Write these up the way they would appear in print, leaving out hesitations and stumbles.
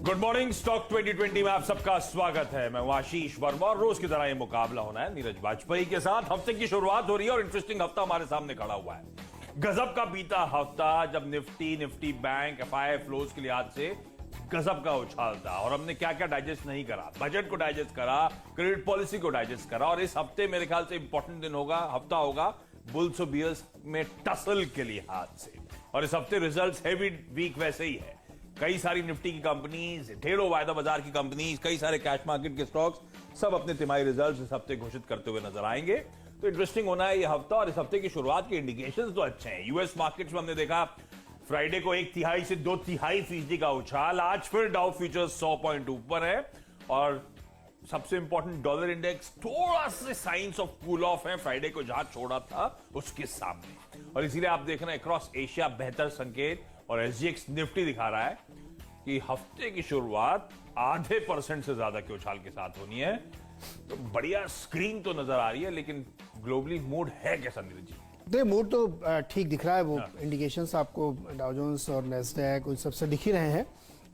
Good morning. Stock 2020 में आप सबका स्वागत है। मैं आशीष वर्मा और रोज की तरह ये मुकाबला होना है नीरज वाजपेयी के साथ। हफ्ते की शुरुआत हो रही है और इंटरेस्टिंग हफ्ता हमारे सामने खड़ा हुआ है। गजब का बीता हफ्ता जब निफ्टी बैंक एफआई फ्लोज के लिहाज से गजब का उछाल था और हमने क्या क्या डाइजेस्ट नहीं करा, बजट को डाइजेस्ट करा, क्रेडिट पॉलिसी को डाइजेस्ट करा। और इस हफ्ते मेरे ख्याल से इंपॉर्टेंट दिन होगा, हफ्ता होगा बुल्स और बियर्स में टसल के लिहाज से। और इस हफ्ते रिजल्ट्स हैवी वीक वैसे ही है। कई सारी निफ्टी की कंपनीज, ढेरों वायदा बाजार की कंपनीज, कई सारे कैश मार्केट के स्टॉक्स सब अपने तिमाही रिजल्ट्स इस हफ्ते घोषित करते हुए नजर आएंगे। तो इंटरेस्टिंग होना है ये हफ्ता। और इस हफ्ते की शुरुआत के इंडिकेशंस तो अच्छे हैं। यूएस मार्केट्स में हमने देखा फ्राइडे को 1/3 से 2/3% का उछाल। आज फिर डाउ फ्यूचर्स 100 पॉइंट ऊपर है और सबसे इंपॉर्टेंट डॉलर इंडेक्स थोड़ा से साइंस ऑफ कूल ऑफ है फ्राइडे को जहां छोड़ा था उसके सामने। और इसीलिए आप देख रहे हैं अक्रॉस एशिया बेहतर संकेत और एसजीएक्स निफ्टी दिखा रहा है कि हफ्ते की शुरुआत 0.5% से ज्यादा के उछाल के साथ होनी है। तो बढ़िया स्क्रीन तो नजर आ रही है, लेकिन ग्लोबली मूड है कैसा नीरज जी? देखिए, मूड तो ठीक दिख रहा है। वो इंडिकेशंस आपको डाउ जोन्स और नैस्डैक उन सबसे दिख ही रहे हैं।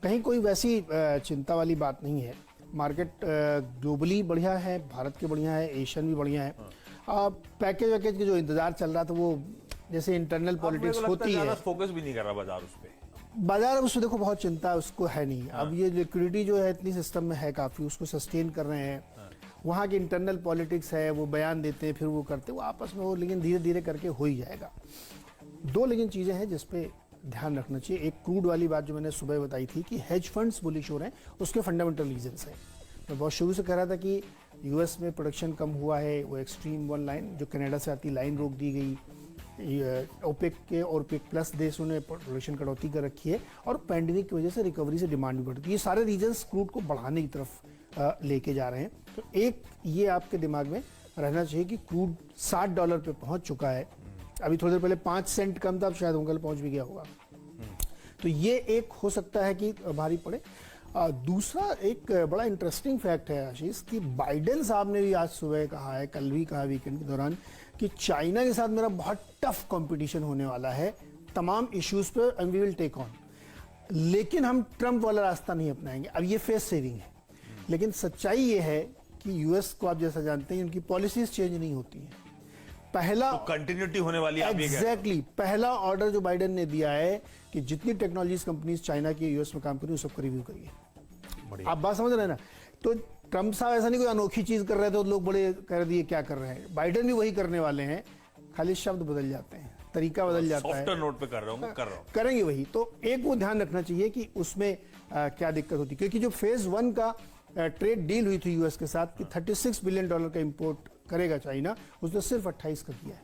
कहीं कोई वैसी चिंता वाली बात नहीं है। मार्केट ग्लोबली बढ़िया है, भारत के बढ़िया है, एशियन भी बढ़िया है। पैकेज वैकेज के जो इंतजार चल रहा था वो जैसे इंटरनल पॉलिटिक्स होती है, फोकस भी नहीं कर रहा बाजार उस पर। बाजार उसको देखो बहुत चिंता उसको है नहीं। अब ये लिक्विडिटी जो है इतनी सिस्टम में है काफी, उसको सस्टेन कर रहे हैं। वहाँ की इंटरनल पॉलिटिक्स है, वो बयान देते हैं फिर वो करते हैं, वो आपस में हो, लेकिन धीरे धीरे करके हो ही जाएगा। दो लेकिन चीजें हैं जिसपे ध्यान रखना चाहिए। एक क्रूड वाली बात जो मैंने सुबह बताई थी कि हेज फंड्स बुलिश हो रहे हैं, उसके फंडामेंटल रीजंस हैं। मैं बहुत शुरू से कह रहा था कि यूएस में प्रोडक्शन कम हुआ है, वो एक्सट्रीम वन लाइन जो कनाडा से आती लाइन रोक दी गई, ओपेक के और ओपेक प्लस देशों ने प्रोडक्शन कटौती कर रखी है और पैंडेमिक की वजह से रिकवरी से डिमांड भी बढ़ती है। ये सारे रीजंस क्रूड को बढ़ाने की तरफ लेके जा रहे हैं। तो एक ये आपके दिमाग में रहना चाहिए कि क्रूड $60 पे पहुंच चुका है। अभी थोड़ी देर पहले 5 सेंट कम था, अब शायद कल पहुंच भी गया होगा। तो ये एक हो सकता है कि भारी पड़े। दूसरा एक बड़ा इंटरेस्टिंग फैक्ट है आशीष कि बाइडेन साहब ने भी आज सुबह कहा है, कल भी कहा वीकेंड के दौरान, कि चाइना के साथ मेरा बहुत टफ कंपटीशन होने वाला है तमाम इश्यूज पे, and we will take on, लेकिन हम ट्रंप वाला रास्ता नहीं अपनाएंगे। अब ये फेस सेविंग है, लेकिन सच्चाई ये है कि यूएस को आप जैसा जानते हैं उनकी पॉलिसीज चेंज नहीं होती हैं। पहला तो कंटिन्यूटी होने वाली है। एग्जैक्टली पहला ऑर्डर जो बाइडेन ने दिया है कि जितनी टेक्नोलॉजीज कंपनीज चाइना की यूएस में काम करी उस सबको रिव्यू करिए। आप बात समझ रहे हैं ना? तो ट्रंप साहब ऐसा नहीं कोई अनोखी चीज कर रहे थे तो लोग बड़े कह दिए क्या कर रहे हैं। बाइडेन भी वही करने वाले हैं, खाली शब्द बदल जाते हैं, तरीका बदल जाता है। सॉफ्टवेयर नोट पे कर रहा हूं करेंगे वही। तो एक वो ध्यान रखना चाहिए कि उसमें क्या दिक्कत होती है, क्योंकि जो फेज 1 का ट्रेड डील हुई थी यूएस के साथ कि $36 बिलियन का इंपोर्ट करेगा चाइना, उसने सिर्फ 28 का किया है।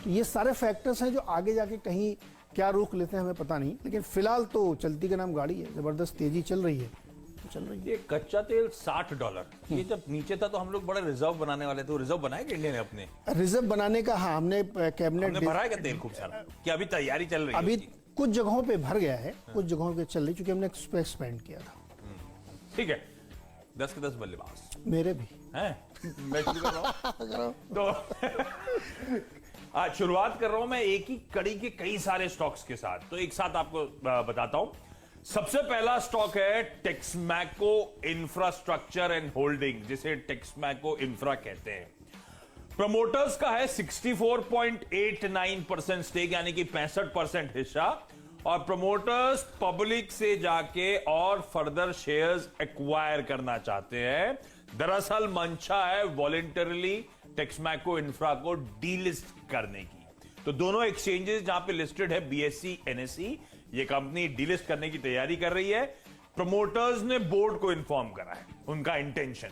तो ये सारे फैक्टर्स हैं जो आगे जाके कहीं क्या रुख लेते हैं हमें पता नहीं, लेकिन फिलहाल तो चलती का नाम गाड़ी है, जबरदस्त तेजी चल रही है तो चल रही है। ये कच्चा तेल $60, ये जब नीचे था तो हम लोग बड़े रिजर्व बनाने वाले थे। रिजर्व बनाए इंडिया ने अपने रिजर्व बनाने का? हाँ, हमने कैबिनेट भरा है क्या तेल खूब सारा? क्या अभी तैयारी चल रही है? अभी कुछ जगहों पे भर गया है, कुछ जगहों पे चल रही, क्योंकि हमने एक्सपेंड किया था। ठीक है, 10 के 10 बल्लेबाज मेरे भी हैं। मैं शुरू कर रहा हूं तो आज शुरुआत कर रहा हूं मैं एक ही कड़ी के कई सारे स्टॉक्स के साथ। तो एक साथ आपको बताता हूं। सबसे पहला स्टॉक है टेक्समैको इंफ्रास्ट्रक्चर एंड होल्डिंग, जिसे टेक्समैको इंफ्रा कहते हैं। प्रमोटर्स का है 64.89% स्टेक, यानी कि 65% हिस्सा। और प्रमोटर्स पब्लिक से जाके और फर्दर शेयर्स एक्वायर करना चाहते हैं। दरअसल मंशा है वॉलंटरली टेक्समैको इंफ्रा को डीलिस्ट करने की। तो दोनों एक्सचेंजेस जहां पे लिस्टेड है बीएसई एनएसई, ये कंपनी डीलिस्ट करने की तैयारी कर रही है। प्रमोटर्स ने बोर्ड को इन्फॉर्म करा है उनका इंटेंशन,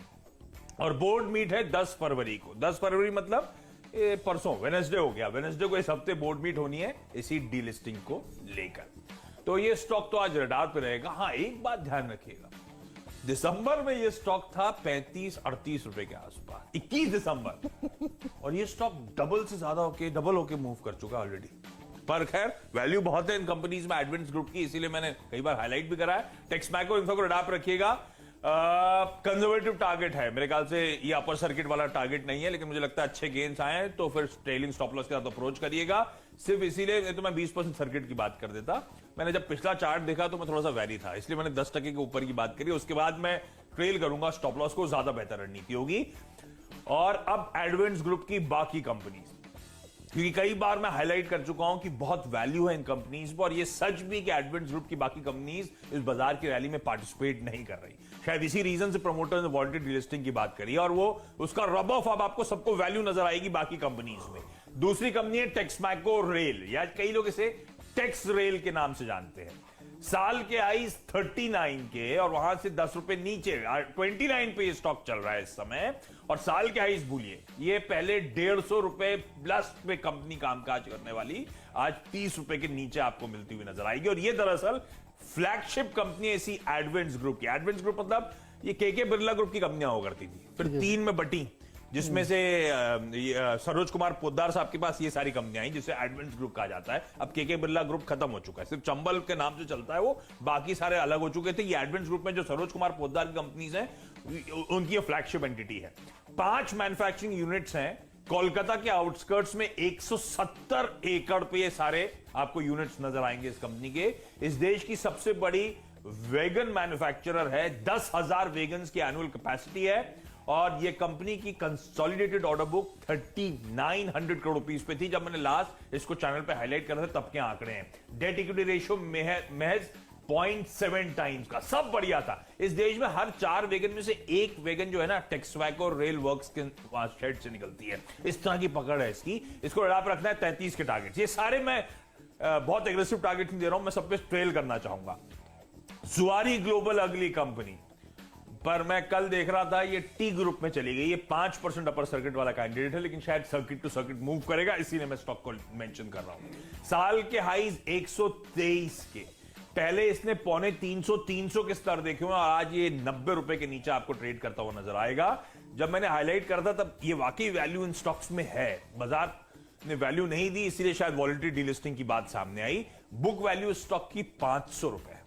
और बोर्ड मीट है 10 फरवरी को। 10 फरवरी मतलब परसों, वेडनेसडे हो गया। वेडनेसडे को इस हफ्ते बोर्ड मीट होनी है इसी डीलिस्टिंग को लेकर। तो ये स्टॉक तो आज रडार पे रहेगा। हाँ, एक बात ध्यान रखिएगा, दिसंबर में ये स्टॉक था 35-38 रुपए के आसपास, 21 दिसंबर, और ये स्टॉक डबल होके मूव कर चुका ऑलरेडी। पर खैर वैल्यू बहुत है इन कंपनीज में एडवेंस ग्रुप की, इसीलिए मैंने कई बार हाईलाइट भी करा है। टेक्समैको इंफ्रा को रडार पे रखिएगा। कंजर्वेटिव टारगेट है मेरे ख्याल से, ये अपर सर्किट वाला टारगेट नहीं है, लेकिन मुझे लगता है अच्छे गेन्स आए हैं तो फिर ट्रेलिंग स्टॉप लॉस के साथ अप्रोच करिएगा। सिर्फ इसीलिए तो मैं 20% सर्किट की बात कर देता। मैंने जब पिछला चार्ट देखा तो मैं थोड़ा सा वैरी था, इसलिए मैंने 10% के ऊपर की बात करी। उसके बाद मैं ट्रेल करूंगा स्टॉप लॉस को, ज्यादा बेहतर रणनीति होगी। और अब एडवेंस ग्रुप की बाकी कंपनीज, क्योंकि कई बार मैं हाईलाइट कर चुका हूं कि बहुत वैल्यू है इन कंपनीज पर, और ये सच भी कि एडवेंस ग्रुप की बाकी कंपनीज इस बाजार की रैली में पार्टिसिपेट नहीं कर रही। शायद इसी रीजन से प्रमोटर्स ने वॉलंटरी डिलिस्टिंग की बात करी, और वो उसका रब ऑफ अब आपको सबको वैल्यू नजर आएगी बाकी कंपनीज में। दूसरी कंपनी है टेक्समैको रेल, या कई लोग इसे टेक्स रेल के नाम से जानते हैं। साल के हाईज 39 के और वहां से 10 रुपए नीचे 29 पे ये स्टॉक चल रहा है इस समय। और साल के हाईज भूलिए, ये पहले 150 रुपए प्लस पे कंपनी कामकाज करने वाली आज 30 रुपए के नीचे आपको मिलती हुई नजर आएगी। और ये दरअसल फ्लैगशिप कंपनी ऐसी एडवेंस ग्रुप की, एडवेंस ग्रुप मतलब ये के बिरला ग्रुप की कंपनियां हुआ करती थी, फिर 3 में बटी, जिसमें से सरोज कुमार पोद्दार साहब के पास ये सारी कंपनियां आई जिसे एडवेंस ग्रुप कहा जाता है। अब के बिरला ग्रुप खत्म हो चुका है, सिर्फ चंबल के नाम से चलता है वो, बाकी सारे अलग हो चुके थे। ये एडवेंस ग्रुप में जो सरोज कुमार पोद्दार की कंपनीज हैं उनकी फ्लैगशिप एंटिटी है। 5 मैन्युफैक्चरिंग यूनिट्स हैं कोलकाता के आउटस्कर्ट्स में। 170 एकड़ पे ये सारे आपको यूनिट्स नजर आएंगे इस कंपनी के। इस देश की सबसे बड़ी वेगन मैन्युफैक्चरर है, 10,000 वेगन्स की एनुअल कैपेसिटी है। और ये कंपनी की consolidated order book 3900 crore rupees पे थी जब मैंने लास्ट इसको चैनल पे हाईलाइट कर रहा था, तब के आंकड़े हैं। डेट इक्विटी रेशियो महज 0.7 टाइम्स का, सब बढ़िया था। इस देश में हर 4 वेगन में से 1 वेगन जो है ना टेक्समैको रेल वर्क्स के शेड से निकलती है। इस तरह की पकड़ है इसकी। इसको अड़ा पर रखना है 33 के टारगेट। ये सारे मैं बहुत एग्रेसिव टारगेट नहीं दे रहा हूं, मैं सब पे ट्रेल करना चाहूंगा। जुआरी ग्लोबल अगली कंपनी पर मैं कल देख रहा था, ये टी ग्रुप में चली गई। ये 5% अपर सर्किट वाला कैंडिडेट है, लेकिन शायद सर्किट टू सर्किट मूव करेगा, इसीलिए मैं स्टॉक को मेंशन कर रहा हूं। साल के हाईज 123 के, पहले इसने 250-300 के स्तर देखे हुए, और आज ये 90 रुपए के नीचे आपको ट्रेड करता हुआ नजर आएगा। जब मैंने हाईलाइट करा था तब ये वाकई वैल्यू इन स्टॉक्स में है, बाजार ने वैल्यू नहीं दी, इसीलिए शायद वॉलंटरी डीलिस्टिंग की बात सामने आई। बुक वैल्यू स्टॉक की 500 रुपए,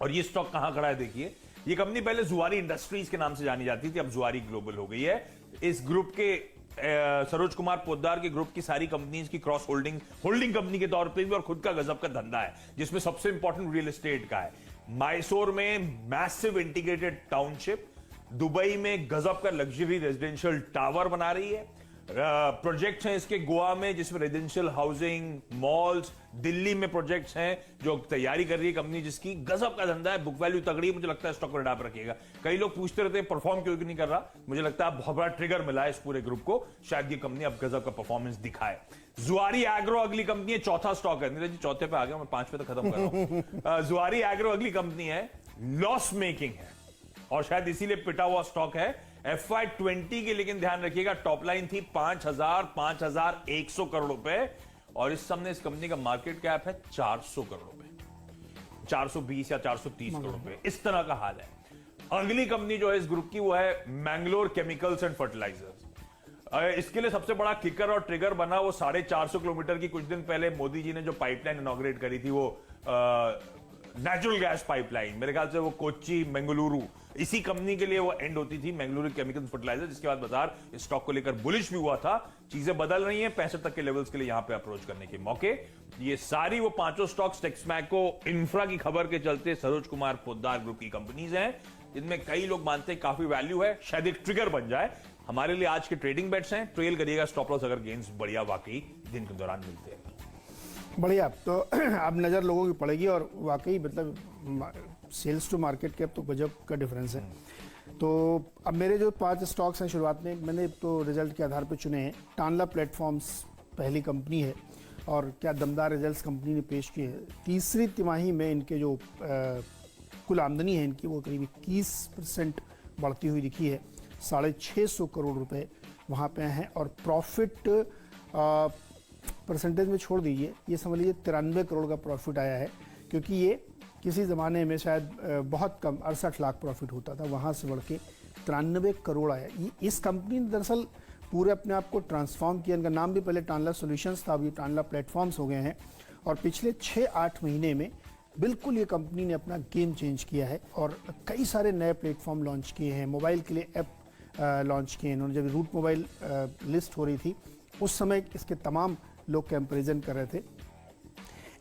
और ये स्टॉक कहां खड़ा है देखिए। ये कंपनी पहले जुआरी इंडस्ट्रीज के नाम से जानी जाती थी, अब जुआरी ग्लोबल हो गई है। इस ग्रुप के सरोज कुमार पोद्दार के ग्रुप की सारी कंपनीज की क्रॉस होल्डिंग कंपनी के तौर पे भी, और खुद का गजब का धंधा है, जिसमें सबसे इंपॉर्टेंट रियल एस्टेट का है। मैसूर में मैसिव इंटीग्रेटेड टाउनशिप, दुबई में गजब का लग्जरी रेजिडेंशियल टावर बना रही है। प्रोजेक्ट्स हैं इसके गोवा में, जिसमें रेजिडेंशियल हाउसिंग, मॉल्स, दिल्ली में प्रोजेक्ट्स हैं जो तैयारी कर रही है कंपनी, जिसकी गजब का धंधा है। बुक वैल्यू तगड़ी है, मुझे लगता है स्टॉक को डाप रखिएगा। कई लोग पूछते रहते हैं परफॉर्म क्यों नहीं कर रहा, मुझे लगता है बहुत बड़ा ट्रिगर मिला है इस पूरे ग्रुप को, शायद ये कंपनी अब गजब का परफॉर्मेंस दिखाए। जुआरी एग्रो अगली कंपनी है, चौथा स्टॉक है। नीरज जी चौथे पे आ गया, मैं 5 पे तो खत्म कर रहा हूं। जुआरी एग्रो अगली कंपनी है, लॉस मेकिंग है और शायद इसीलिए पिटा हुआ स्टॉक है। FY20 की लेकिन ध्यान रखिएगा टॉप लाइन थी 5,100 करोड़ रुपए, और इस समय इस कंपनी का मार्केट कैप है 400 करोड़ रुपए, 420 या 430 करोड़ रुपए, इस तरह का हाल है। अगली कंपनी जो है इस ग्रुप की वो है मैंगलोर केमिकल्स एंड फर्टिलाइजर्स। इसके लिए सबसे बड़ा किकर और ट्रिगर बना वो 450 किलोमीटर की कुछ दिन पहले मोदी जी ने जो पाइपलाइन इनॉग्रेट करी थी, वो नेचुरल गैस पाइपलाइन, मेरे ख्याल से वो कोच्चि मंगलुरु, इसी कंपनी के लिए वो एंड होती थी, मैंगलोर केमिकल्स फर्टिलाइजर, जिसके बाद बाजार इस स्टॉक को लेकर बुलिश भी हुआ था। चीजें बदल रही हैं, 65 तक के लेवल्स के लिए यहां पे अप्रोच करने के मौके। ये सारी वो 5 स्टॉक्स टेक्समैको इंफ्रा की खबर के चलते सरोज कुमार पोद्दार ग्रुप की कंपनीज हैं, जिनमें कई लोग मानते हैं काफी वैल्यू है, शायद एक ट्रिगर बन जाए। हमारे लिए आज के ट्रेडिंग बेट्स हैं, ट्रेल करिएगा स्टॉप लॉस अगर गेन्स बढ़िया वाकई दिन के दौरान मिलते हैं। बढ़िया, तो अब नज़र लोगों की पड़ेगी, और वाकई मतलब सेल्स टू मार्केट कैप तो गजब का डिफरेंस है। तो अब मेरे जो 5 स्टॉक्स हैं शुरुआत में मैंने तो रिजल्ट के आधार पर चुने हैं। टानला प्लेटफॉर्म्स पहली कंपनी है, और क्या दमदार रिजल्ट्स कंपनी ने पेश किए हैं। तीसरी तिमाही में इनके जो कुल आमदनी है इनकी वो करीब 21% बढ़ती हुई दिखी है, 650 करोड़ रुपए वहाँ पे हैं। और प्रॉफिट परसेंटेज में छोड़ दीजिए, ये समझ लीजिए 93 करोड़ का प्रॉफिट आया है, क्योंकि ये किसी ज़माने में शायद बहुत कम 68 लाख प्रॉफिट होता था, वहाँ से बढ़ के 93 करोड़ आया। ये इस कंपनी ने दरअसल पूरे अपने आप को ट्रांसफॉर्म किया। इनका नाम भी पहले टानला सॉल्यूशंस था, अब ये टानला प्लेटफॉर्म्स हो गए हैं, और पिछले 6-8 महीने में बिल्कुल ये कंपनी ने अपना गेम चेंज किया है और कई सारे नए प्लेटफॉर्म लॉन्च किए हैं, मोबाइल के लिए ऐप लॉन्च किए हैं इन्होंने। जब रूट मोबाइल लिस्ट हो रही थी उस समय इसके तमाम लोग कंपैरिजन कर रहे थे।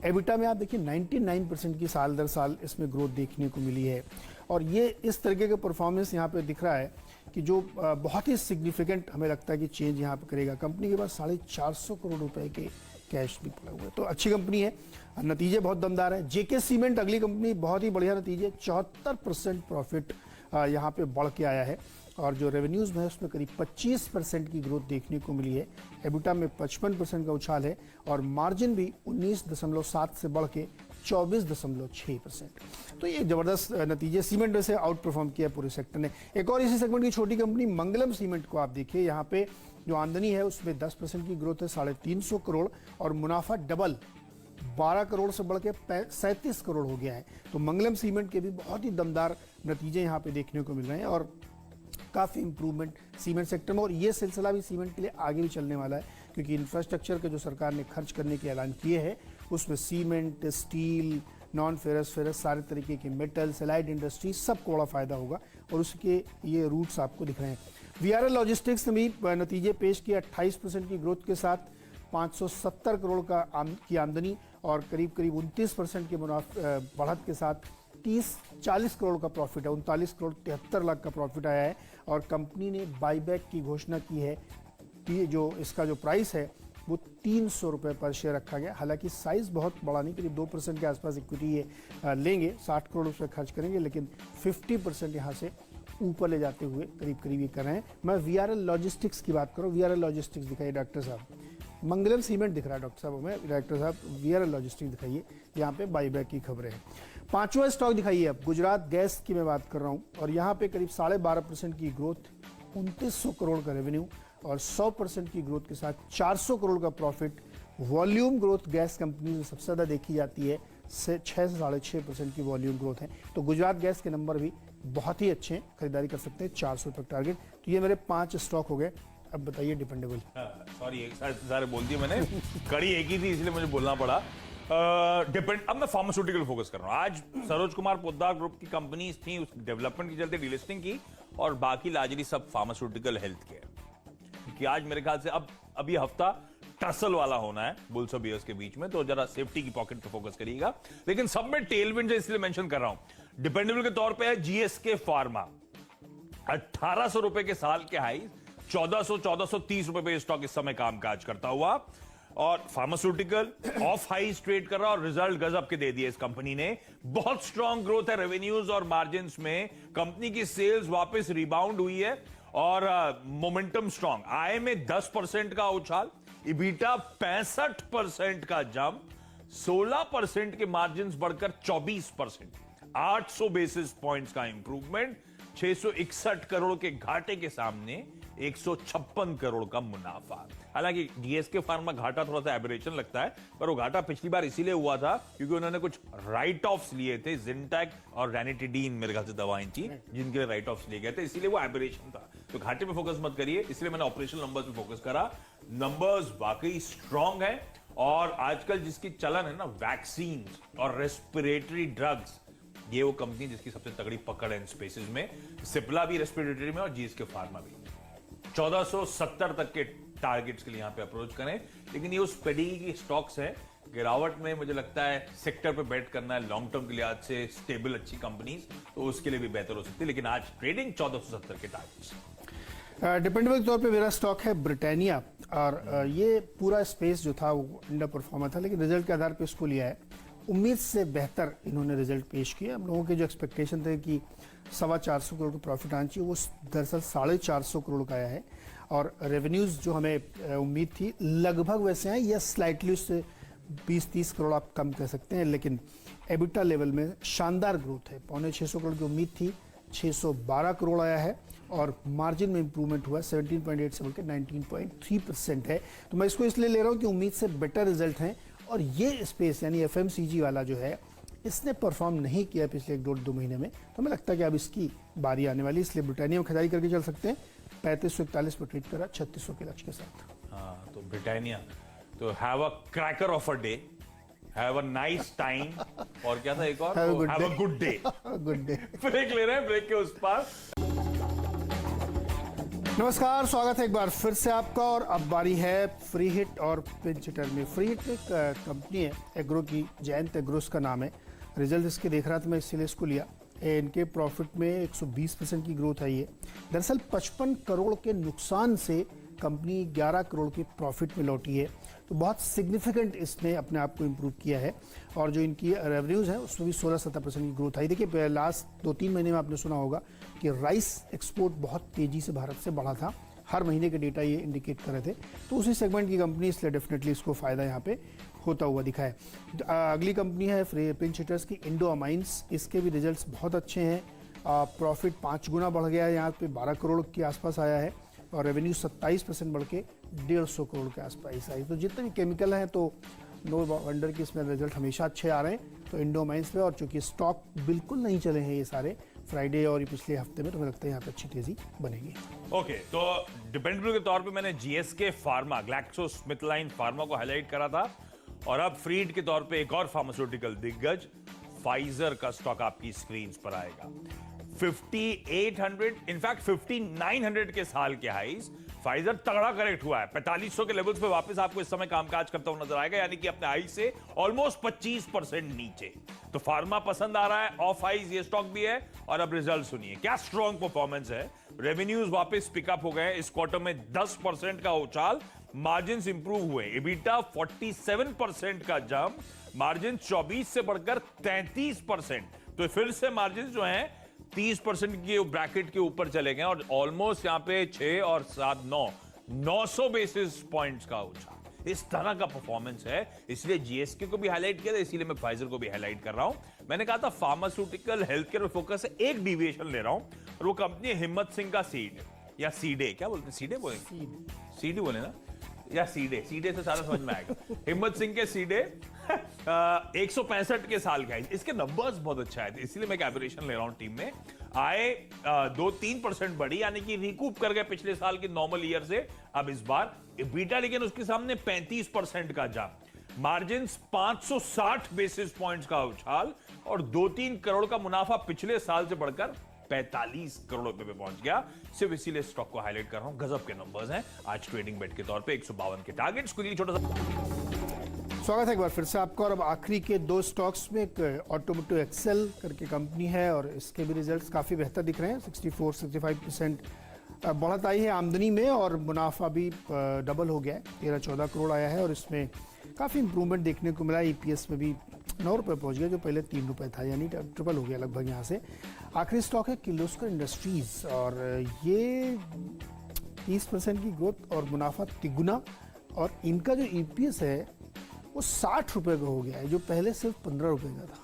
एबिटा में आप देखिए 99% की साल दर साल इसमें ग्रोथ देखने को मिली है और ये इस तरीके का परफॉर्मेंस यहाँ पे दिख रहा है कि जो बहुत ही सिग्निफिकेंट हमें लगता है कि चेंज यहाँ पे करेगा। कंपनी के पास 450 करोड़ रुपए के कैश भी पड़ा हुआ है, तो अच्छी कंपनी है, नतीजे बहुत दमदार है। जेके सीमेंट अगली कंपनी, बहुत ही बढ़िया नतीजे, 74% प्रॉफिट यहाँ पे बढ़ के आया है और जो रेवेन्यूज़ में है उसमें करीब 25% की ग्रोथ देखने को मिली है। एबिटा में 55% का उछाल है और मार्जिन भी 19.7 से बढ़ के 24.6%। तो ये जबरदस्त नतीजे, सीमेंट में से आउट परफॉर्म किया पूरे सेक्टर ने। एक और इसी सेगमेंट की छोटी कंपनी मंगलम सीमेंट को आप देखिए, यहाँ पे जो आमदनी है उसमें 10% की ग्रोथ है, 350 करोड़ और मुनाफा डबल 12 करोड़ से बढ़ के 37 करोड़ हो गया है। तो मंगलम सीमेंट के भी बहुत ही दमदार नतीजे यहाँ पे देखने को मिल रहे हैं और काफ़ी इंप्रूवमेंट सीमेंट सेक्टर में, और ये सिलसिला भी सीमेंट के लिए आगे भी चलने वाला है क्योंकि इंफ्रास्ट्रक्चर के जो सरकार ने खर्च करने के ऐलान किए हैं उसमें cement, steel, non ferrous ferrous सारे तरीके के मेटल, एलाइड इंडस्ट्री सबको बड़ा फायदा होगा और उसके ये रूट्स आपको दिख रहे हैं। वीआरएल लॉजिस्टिक्स ने भी नतीजे पेश किए, 28% की ग्रोथ के साथ 570 करोड़ की आमदनी और करीब 29% के बढ़त के साथ 30-40 करोड़ का प्रॉफिट है, 39 करोड़ 73 लाख का प्रॉफिट आया है और कंपनी ने बाईबैक की घोषणा की है कि जो इसका जो प्राइस है वो 300 रुपये पर शेयर रखा गया। हालांकि साइज बहुत बड़ा नहीं, करीब 2% के आसपास इक्विटी ये लेंगे, 60 करोड़ रुपये खर्च करेंगे, लेकिन 50% यहाँ से ऊपर ले जाते हुए करीब ये कर रहे हैं। मैं वीआरएल लॉजिस्टिक्स की बात करूँ, वीआरएल लॉजिस्टिक्स दिखाइए डॉक्टर साहब। मंगलम सीमेंट दिख रहा है डॉक्टर साहब हमें, डायरेक्टर साहब वीआरएल लॉजिस्टिक्स दिखाइए, यहाँ पे बाईबैक की खबरें हैं। पांचवा स्टॉक दिखाइए अब, गुजरात गैस की मैं बात कर रहा हूँ और यहाँ पे करीब 12.5% की ग्रोथ, 2900 करोड़ का रेवेन्यू और 100% की ग्रोथ के साथ 400 करोड़ का profit. Volume growth gas company में सबसे ज़्यादा देखी जाती है, 6 से 6.5% की वॉल्यूम ग्रोथ है। तो गुजरात गैस के नंबर भी बहुत ही अच्छे हैं, खरीदारी कर सकते हैं, 400 तक टारगेट। तो ये मेरे 5 स्टॉक हो गए। अब बताइए डिपेंडेबल। सॉरी एक सारे बोल दिए मैंने, कड़ी एक ही थी इसलिए मुझे बोलना पड़ा। अब मैं फार्मास्यूटिकल फोकस कर रहा हूं। आज सरोज कुमार पोद्दार ग्रुप की कंपनीज थी, उस डेवलपमेंट की चलते डीलिस्टिंग की और बाकी लार्जली सब फार्मास्यूटिकल हेल्थ केयर कि आज मेरे ख्याल से अब ये हफ्ता टसल वाला होना है बुल्स और बियर्स के बीच में, तो जरा सेफ्टी की पॉकेट पे फोकस करिएगा। लेकिन सब में टेलविंड है इसलिए मेंशन कर रहा हूं। डिपेंडेबल के तौर पे है जीएसके फार्मा, 1800 रुपए के साल के हाई, 1430 रुपए पे स्टॉक इस समय कामकाज करता हुआ और फार्मास्यूटिकल ऑफ हाई ट्रेड कर रहा और रिजल्ट गजब के दे दिए इस कंपनी ने। बहुत स्ट्रॉन्ग ग्रोथ है रेवेन्यूज और मार्जिन में, कंपनी की सेल्स वापस रिबाउंड हुई है और मोमेंटम स्ट्रॉन्ग। आय में 10% का उछाल, इबीटा 65% का जंप, 16% के मार्जिन बढ़कर 24%, 800 बेसिस पॉइंट्स का इंप्रूवमेंट, 661 करोड़ के घाटे के सामने 156 करोड़ का मुनाफा। हालांकि डीएसके फार्मा घाटा थोड़ा सा एबरेशन लगता है, पर वो घाटा पिछली बार इसीलिए हुआ था क्योंकि उन्होंने कुछ राइट ऑफ्स लिए थे, जिंटैक और रैनिटिडीन मेरे ख्याल से दवाएं थी जिनके लिए राइट ऑफ्स लिए गए थे, इसीलिए वो एबरेशन था। तो घाटे पे फोकस मत करिए, इसलिए मैंने ऑपरेशनल नंबर्स पे फोकस करा। नंबर्स वाकई स्ट्रांग है और आजकल जिसकी चलन है ना वैक्सीन और रेस्पिरेटरी ड्रग्स, ये वो कंपनी जिसकी सबसे तगड़ी पकड़ है इन स्पेसेस में। सिप्ला भी रेस्पिरेटरी में और जीएसके फार्मा भी। 1470 तक के टारगेट्स के लिए यहां पे अप्रोच करें, लेकिन ये उस पेडिग्री की स्टॉक्स है, गिरावट में मुझे लगता है सेक्टर पे बेट करना है लॉन्ग टर्म के लिहाज से, स्टेबल अच्छी कंपनीज, तो उसके लिए भी बेहतर हो सकती है। लेकिन आज ट्रेडिंग 1470 के टारगेट्स। डिपेंडेबल के तौर पे मेरा स्टॉक है ब्रिटानिया और ये पूरा स्पेस जो था वो अंडर परफॉर्मर था, लेकिन रिजल्ट के आधार पे इसको लिया है। उम्मीद से बेहतर इन्होंने रिजल्ट पेश किया। हम लोगों के जो एक्सपेक्टेशन थे कि 425 करोड़ का प्रॉफिट आना चाहिए, वो दरअसल 450 करोड़ का आया है और रेवेन्यूज़ जो हमें उम्मीद थी लगभग वैसे हैं या स्लाइटली उससे 20-30 करोड़ आप कम कह सकते हैं, लेकिन एबिटा लेवल में शानदार ग्रोथ है। 650 करोड़ की उम्मीद थी, 612 करोड़ आया है और मार्जिन में इंप्रूवमेंट हुआ, 17.8 से बढ़कर 19.3% है। तो मैं इसको इसलिए ले रहा हूँ कि उम्मीद से बेटर रिजल्ट हैं और ये स्पेस यानी एफएमसीजी वाला जो है इसने परफॉर्म नहीं किया पिछले 1-2 महीने में, तो हमें लगता है कि अब इसकी बारी आने वाली, इसलिए ब्रिटानिया में खरीदारी करके चल सकते हैं। 3541 पर ट्रेड करा 3600 के लक्ष्य के साथ। हाँ, तो ब्रिटानिया तो have a cracker of a day have a nice time, और क्या था एक और, Have a good have a day. Good day. Good day. Break ले रहे हैं, ब्रेक के उस पार। नमस्कार, स्वागत है एक बार फिर से आपका। और अब बारी है फ्री हिट और पिंच हिटर में। फ्री हिट एक कंपनी है एग्रो की, जयंत एग्रो इसका नाम है। रिजल्ट इसके देख रहा था मैं, इसलिए इसको लिया। इनके प्रॉफिट में 120% की ग्रोथ आई है। दरअसल 55 करोड़ के नुकसान से कंपनी 11 करोड़ के प्रॉफिट में लौटी है, तो बहुत सिग्निफिकेंट इसने अपने आप को इम्प्रूव किया है। और जो इनकी रेवेन्यूज़ हैं उसमें भी 16-17% की ग्रोथ आई। देखिए लास्ट 2-3 महीने में आपने सुना होगा कि राइस एक्सपोर्ट बहुत तेज़ी से भारत से बढ़ा था, हर महीने के डेटा ये इंडिकेट कर रहे थे। तो उसी सेगमेंट की कंपनी, इसलिए डेफिनेटली इसको फ़ायदा यहाँ पे होता हुआ दिखा है। अगली कंपनी है पिंच हिटर्स की, इंडो अमाइंस। इसके भी रिजल्ट्स बहुत अच्छे हैं। प्रॉफिट 5 गुना बढ़ गया है, यहाँ पे 12 करोड़ के आसपास आया है, और रेवेन्यू 27% बढ़ के 150 करोड़ के आसपास आई। तो जितने भी केमिकल हैं, तो नो वंडर कि इसमें रिजल्ट हमेशा अच्छे आ रहे हैं। तो इंडो माइंस पे, और चूंकि स्टॉक बिल्कुल नहीं चले हैं ये सारे फ्राइडे और ये पिछले हफ्ते में, तो मुझे लगता है यहाँ पे अच्छी तेजी बनेगी। ओके, तो डिपेंडेबल के तौर पे मैंने जीएसके फार्मा, ग्लैक्सोस्मिथक्लाइन फार्मा को हाईलाइट करा था, और अब फ्री हिट के तौर पे एक और फार्मास्यूटिकल दिग्गज फाइजर का स्टॉक आपकी स्क्रीन पर आएगा। 5800, इनफैक्ट 5900 के साल के हाईज। फाइजर तगड़ा करेक्ट हुआ है, 4500 के लेवल्स पे वापस आपको इस समय कामकाज करता हुआ नजर आएगा, यानी कि अपने हाई से ऑलमोस्ट 25% नीचे। तो फार्मा पसंद आ रहा है, ऑफ हाइज ये स्टॉक भी है। और अब रिजल्ट सुनिए, क्या स्ट्रॉन्ग परफॉर्मेंस है। रेवेन्यूज वापस पिकअप हो गए, इस क्वार्टर में 10% का उछाल, मार्जिन इंप्रूव हुए, एबिटा 47% का जंप, मार्जिन 24 से बढ़कर 33%। तो फिर से मार्जिन जो है 30% के ब्रैकेट के ऊपर चले गए, और ऑलमोस्ट यहां पे 6 और 7 900 बेसिस पॉइंट्स का उछाल। इस तरह का परफॉर्मेंस है, इसलिए जीएसके को भी हाईलाइट किया था, इसीलिए मैं फाइजर को भी हाईलाइट कर रहा हूं। मैंने कहा था फार्मास्यूटिकल हेल्थ केयर में फोकस है, एक डिविएशन ले रहा हूं, और वो कंपनी हिम्मत सिंह का सीड या सीडे, क्या बोलते हैं, सीडे बोले, सीडी बोले ना, या सीडे, सीडे से सारा समझ में आएगा। हिम्मत सिंह के सीडे 165 के साल का है। इसके नंबर्स बहुत अच्छा है, इसीलिए मैं कैपिटेशन ले रहा हूं टीम में। आए 2-3% बढ़ी, यानी कि रिकूप कर गए पिछले साल के नॉर्मल ईयर से। अब इस बार बीटा, लेकिन उसके सामने 35% का जंप, मार्जिन 560 बेसिस पॉइंट्स का उछाल, और 2-3 करोड़ का मुनाफा पिछले साल से बढ़कर 45 करोड़ रुपए पे पहुंच गया। सिर्फ इसीलिए स्टॉक को हाईलाइट कर रहा हूं, गजब के नंबर्स हैं। आज ट्रेडिंग बेट के तौर पे 152 के टारगेट्स के लिए छोटा सा स्वागत है एक बार फिर से आपका। और अब आखिरी के 2 स्टॉक्स में, एक ऑटोमोटिव एक्सेल करके कंपनी है, और इसके भी रिजल्ट्स काफ़ी बेहतर दिख रहे हैं। 64-65% बढ़त आई है आमदनी में, और मुनाफा भी डबल हो गया है, 13-14 करोड़ आया है, और इसमें काफ़ी इंप्रूवमेंट देखने को मिला। ईपीएस में भी 9 रुपये पहुँच गया, जो पहले 3 रुपये था, यानी ट्रिपल हो गया लगभग यहाँ से। आखिरी स्टॉक है किर्लोस्कर इंडस्ट्रीज, और ये 30% की ग्रोथ और मुनाफा तिगुना, और इनका जो ईपीएस है वो 60 रुपये का हो गया है, जो पहले सिर्फ 15 रुपये का था।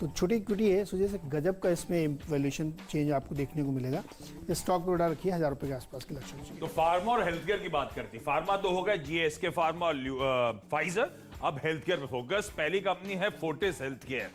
तो छोटी इक्विटी है, इस वजह से गजब का इसमें वैल्यूएशन चेंज आपको देखने को मिलेगा। इस स्टॉक पे उड़ा रखिए 1000 रुपये के आसपास के लक्ष्य। तो फार्मा और हेल्थ केयर की बात करती, फार्मा तो हो गया जीएसके फार्मा और फाइजर, अब हेल्थ केयर पे फोकस। पहली कंपनी है फोर्टिस हेल्थ केयर।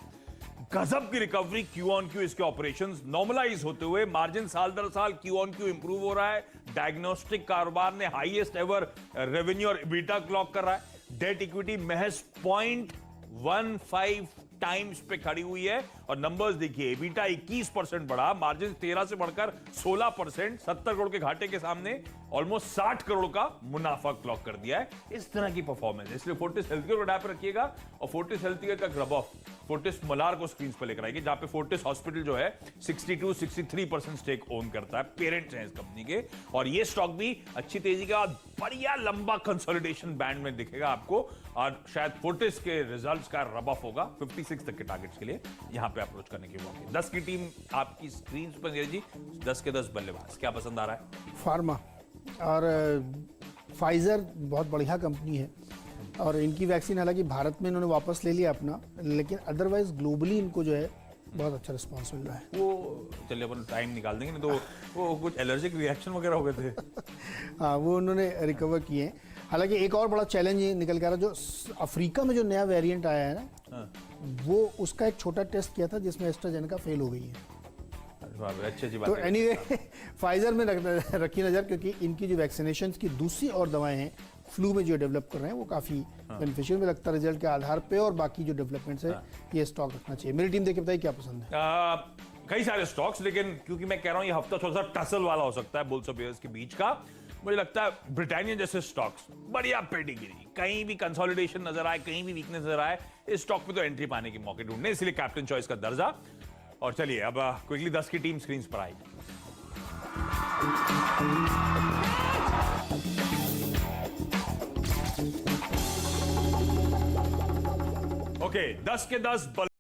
गजब की रिकवरी क्यू ऑन क्यू, इसके ऑपरेशंस नॉर्मलाइज होते हुए, मार्जिन साल दर साल क्यू ऑन क्यू इंप्रूव हो रहा है। डायग्नोस्टिक कारोबार ने हाईएस्ट एवर रेवेन्यू और एबिटा क्लॉक कर रहा है। डेट इक्विटी महज 0.15 टाइम्स पे खड़ी हुई है, और नंबर्स देखिए, एबिटा 21% बढ़ा, मार्जिन 13 से बढ़कर 16%, 70 करोड़ के घाटे के सामने ऑलमोस्ट 60 करोड़ का मुनाफा क्लॉक कर दिया है। इस तरह की परफॉर्मेंस, इसलिए फोर्टिस हेल्थ केयर को डाय पर रखिएगा। और फोर्टिस हेल्थ केयर का ग्रब ऑफ फोर्टिस मलार को स्क्रीन पर लेकर आएगी, जहां पे फोर्टिस हॉस्पिटल जो है 62-63% स्टेक ओन करता है, पेरेंट्स हैं इस कंपनी के। और ये स्टॉक भी अच्छी तेजी के बाद बढ़िया लंबा कंसोलिडेशन बैंड में दिखेगा आपको, और शायद फोर्टिस के रिजल्ट्स का रब ऑफ होगा 56 तक के टारगेट्स के लिए यहां पे अप्रोच करने के मौके। 10 की टीम आपकी स्क्रीन पर जी, 10 के 10 बल्लेबाज, क्या पसंद आ रहा है? फार्मा और फाइजर बहुत बढ़िया कंपनी है, और इनकी वैक्सीन हालांकि भारत में इन्होंने वापस ले लिया अपना, लेकिन अदरवाइज ग्लोबली इनको जो है बहुत अच्छा रिस्पॉन्स मिल रहा है। वो चलिए अपन टाइम निकाल देंगे, नहीं तो वो कुछ एलर्जिक रिएक्शन वगैरह हो गए थे। हाँ, वो उन्होंने रिकवर किए हैं। हालांकि एक और बड़ा चैलेंज ये निकल के आ रहा, जो अफ्रीका में जो नया वेरिएंट आया है ना, वो उसका एक छोटा टेस्ट किया था जिसमें एस्ट्राजेनेका फेल हो गई है। अच्छी बात तो है। एनीवे फाइजर में रखी नजर, क्योंकि इनकी जो वैक्सीनेशन की दूसरी और दवाएं हैं फ्लू में जो डेवलप कर रहे हैं वो काफ़ी बेनिफिशियल में लगता है रिजल्ट के आधार पे, और बाकी जो डेवलपमेंट्स है ये स्टॉक रखना चाहिए। मेरी टीम देख के बताइए क्या पसंद है। कई सारे स्टॉक्स, लेकिन क्योंकि मैं कह रहा हूं ये हफ्ता थोड़ा सा टसल वाला हो सकता है बुल्स और बेयर्स के बीच का, मुझे लगता है ब्रिटानिया जैसे स्टॉक्स बढ़िया पेडिग्री, कहीं भी कंसोलिडेशन नजर आए, कहीं भी वीकनेस नजर आए, इस स्टॉक पे तो एंट्री पाने के मौके ढूंढने, इसलिए कैप्टन चॉइस का दर्जा। और चलिए अब क्विकली 10 की टीम स्क्रीन पर आएगी। ओके, 10 के 10